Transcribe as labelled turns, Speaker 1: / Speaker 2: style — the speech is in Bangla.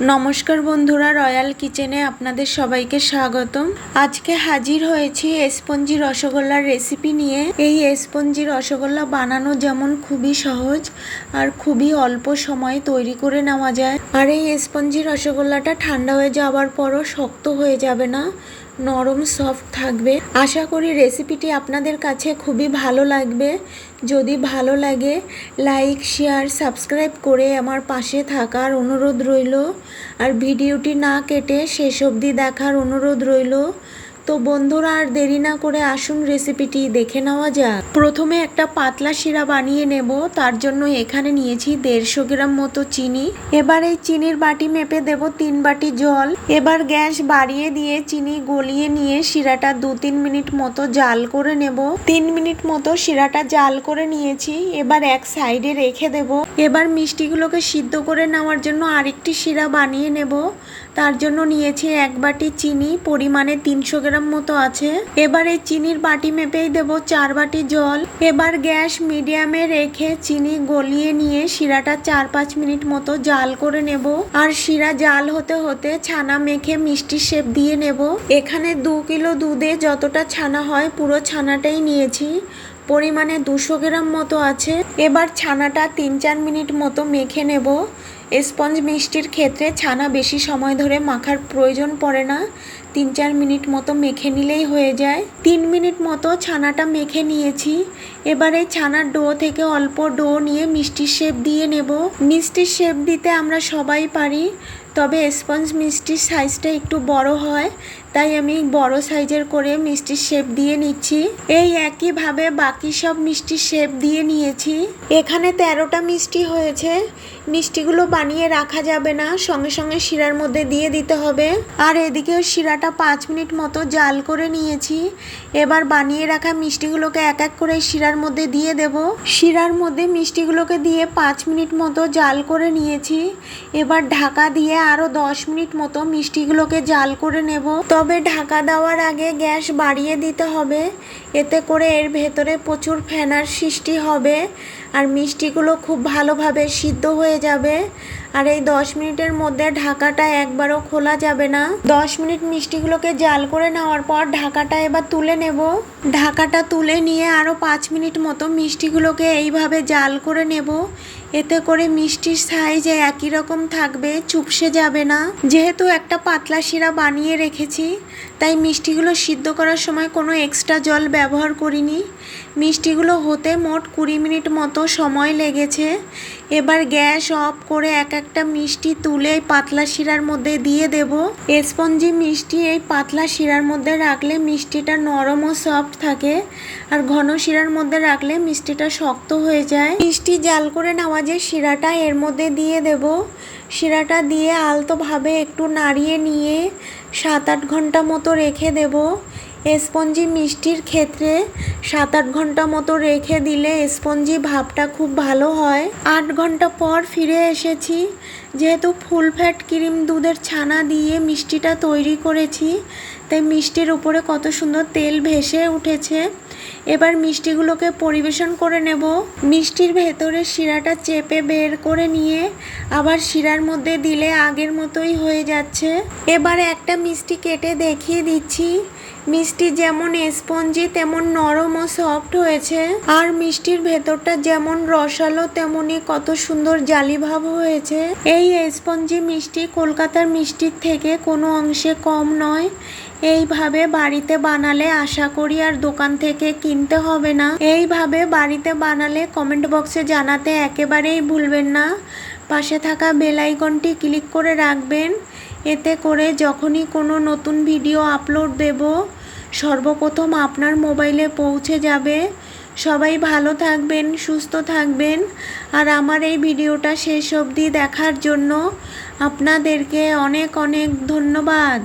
Speaker 1: নমস্কার বন্ধুরা, রয়্যাল কিচেনে আপনাদের সবাইকে স্বাগতম। আজকে হাজির হয়েছি স্পঞ্জি রসগোল্লার রেসিপি নিয়ে। এই স্পঞ্জি রসগোল্লা বানানো যেমন খুবই সহজ আর খুবই অল্প সময়ে তৈরি করে নেওয়া যায়। আর এই স্পঞ্জি রসগোল্লাটা ঠান্ডা হয়ে যাওয়ার পরও শক্ত হয়ে যাবে না, নরম সফট থাকবে। আশা করি রেসিপিটি আপনাদের কাছে খুবই ভালো লাগবে। যদি ভালো লাগে লাইক, শেয়ার, সাবস্ক্রাইব করে আমার পাশে থাকার অনুরোধ রইল। আর ভিডিওটি না কেটে শেষ অবধি দেখার অনুরোধ রইল। তো বন্ধুরা, আর দেরি না করে আসুন রেসিপিটি দেখে নেওয়া যাক। প্রথমে একটা পাতলা শিরা বানিয়ে নেব। তার জন্য এখানে নিয়েছি 150 গ্রাম মতো চিনি। এবার এই চিনির বাটি মেপে দেব 3 বাটি জল। এবার গ্যাস বাড়িয়ে দিয়ে চিনি গলিয়ে নিয়ে শিরাটা 2-3 মিনিট মতো জাল করে নেব। 3 মিনিট মতো শিরাটা জাল করে নিয়েছি। এবার এক সাইডে রেখে দেব। এবার মিষ্টিগুলোকে সিদ্ধ করে নেওয়ার জন্য আরেকটি শিরা বানিয়ে নেব। তার জন্য নিয়েছি 1 বাটি চিনি, পরিমাণে 300 গ্রাম মতো আছে। এবার এই চিনির বাটি মেপেই দেব 4 বাটি জল। এবার গ্যাস মিডিয়ামে রেখে চিনি গলিয়ে নিয়ে শিরাটা 4-5 মিনিট মতো জাল করে নেব। আর শিরা জাল হতে হতে ছানা মেখে মিষ্টি শেপ দিয়ে নেব। এখানে 2 কিলো দুধে যতটা ছানা হয় পুরো ছানাটাই নিয়েছি, পরিমাণে 200 গ্রাম মতো আছে। এবার ছানাটা 3-4 মিনিট মতো মেখে নেব। স্পঞ্জ মিষ্টির ক্ষেত্রে ছানা বেশি সময় ধরে মাখার প্রয়োজন পড়ে না, 3-4 মিনিট মতো মেখে নিলেই হয়ে যায়। 3 মিনিট মতো ছানাটা মেখে নিয়েছি। এবার এই ছানার ডো থেকে অল্প ডো নিয়ে মিষ্টির শেপ দিয়ে নেব। মিষ্টির শেপ দিতে আমরা সবাই পারি, তবে স্পঞ্জ মিষ্টির সাইজটা একটু বড় হয়, তাই আমি বড় সাইজের করে মিষ্টির শেপ দিয়ে নিচ্ছি। এই একইভাবে বাকি সব মিষ্টির শেপ দিয়ে নিয়েছি। এখানে 13টা মিষ্টি হয়েছে। মিষ্টিগুলো বানিয়ে রাখা যাবে না, সঙ্গে সঙ্গে শিরার মধ্যে দিয়ে দিতে হবে। আর এদিকেও শিরাটা 5 মিনিট মতো জাল করে নিয়েছি। এবার বানিয়ে রাখা মিষ্টিগুলোকে এক এক করে শিরার মধ্যে দিয়ে দেব। শিরার মধ্যে মিষ্টিগুলোকে দিয়ে 5 মিনিট মতো জাল করে নিয়েছি। এবার ঢাকা দিয়ে আরও 10 মিনিট মতো মিষ্টিগুলোকে জাল করে নেব। তবে ঢাকা দেওয়ার আগে গ্যাস বাড়িয়ে দিতে হবে, এতে করে এর ভেতরে প্রচুর ফেনার সৃষ্টি হবে আর মিষ্টিগুলো খুব ভালোভাবে সিদ্ধ হয়ে যাবে। আর এই 10 মিনিটের মধ্যে ঢাকাটা একবারও খোলা যাবে না। 10 মিনিট মিষ্টিগুলোকে জাল করে নেওয়ার পর ঢাকাটা এবার তুলে নেব। ঢাকাটা তুলে নিয়ে আরও 5 মিনিট মতো মিষ্টিগুলোকে এইভাবে জাল করে নেব। এতে করে মিষ্টির সাইজ একই রকম থাকবে, চুপসে যাবে না। যেহেতু একটা পাতলা শিরা বানিয়ে রেখেছি, তাই মিষ্টিগুলো সিদ্ধ করার সময় কোনো এক্সট্রা জল ব্যবহার করিনি। মিষ্টিগুলো হতে মোট 20 মিনিট মতো সময় লেগেছে। এবার গ্যাস অফ করে এক একটা মিষ্টি তুলে পাতলা শিরার মধ্যে দিয়ে দেব। স্পঞ্জি মিষ্টি এই পাতলা শিরার মধ্যে রাখলে মিষ্টিটা নরম ও সফট থাকে, আর ঘন শিরার মধ্যে রাখলে মিষ্টিটা শক্ত হয়ে যায়। মিষ্টি জাল করে নেওয়া যে শিরাটা এর মধ্যে দিয়ে দেব। শিরাটা দিয়ে আলতোভাবে একটু নাড়িয়ে নিয়ে 7-8 ঘন্টা মতো রেখে দেব। স্পঞ্জি মিষ্টির ক্ষেত্রে 7-8 ঘন্টা মতো রেখে দিলে স্পঞ্জি ভাবটা খুব ভালো হয়। 8 ঘন্টা পর ফিরে এসেছি। যেহেতু ফুল ফ্যাট ক্রিম দুধের ছানা দিয়ে মিষ্টিটা তৈরি করেছি, তাই মিষ্টির উপরে কত সুন্দর তেল ভেসে উঠেছে। এবার মিষ্টিগুলোকে পরিবেশন করে নেব। মিষ্টির ভেতরে শিরাটা চেপে বের করে নিয়ে আবার শিরার মধ্যে দিলে আগের মতোই হয়ে যাচ্ছে। এবার একটা মিষ্টি কেটে দেখিয়ে দিচ্ছি। মিষ্টি যেমন স্পঞ্জি তেমন নরম ও সফট হয়েছে, আর মিষ্টির ভেতরটা যেমন রসালো তেমনি কত সুন্দর জালি ভাব হয়েছে। এই স্পঞ্জি মিষ্টি কলকাতার মিষ্টির থেকে কোনো অংশে কম নয়। এইভাবে বাড়িতে বানালে আশা করি আর দোকান থেকে কিনতে হবে না। এইভাবে বাড়িতে বানালে কমেন্ট বক্সে জানাতে একেবারেই ভুলবেন না। পাশে থাকা বেল আইকনটি ক্লিক করে রাখবেন, এতে করে যখনই কোনো নতুন ভিডিও আপলোড দেব সর্বপ্রথম আপনার মোবাইলে পৌঁছে যাবে। সবাই ভালো থাকবেন, সুস্থ থাকবেন। আর আমার এই ভিডিওটা শেষ অবধি দেখার জন্য আপনাদেরকে অনেক অনেক ধন্যবাদ।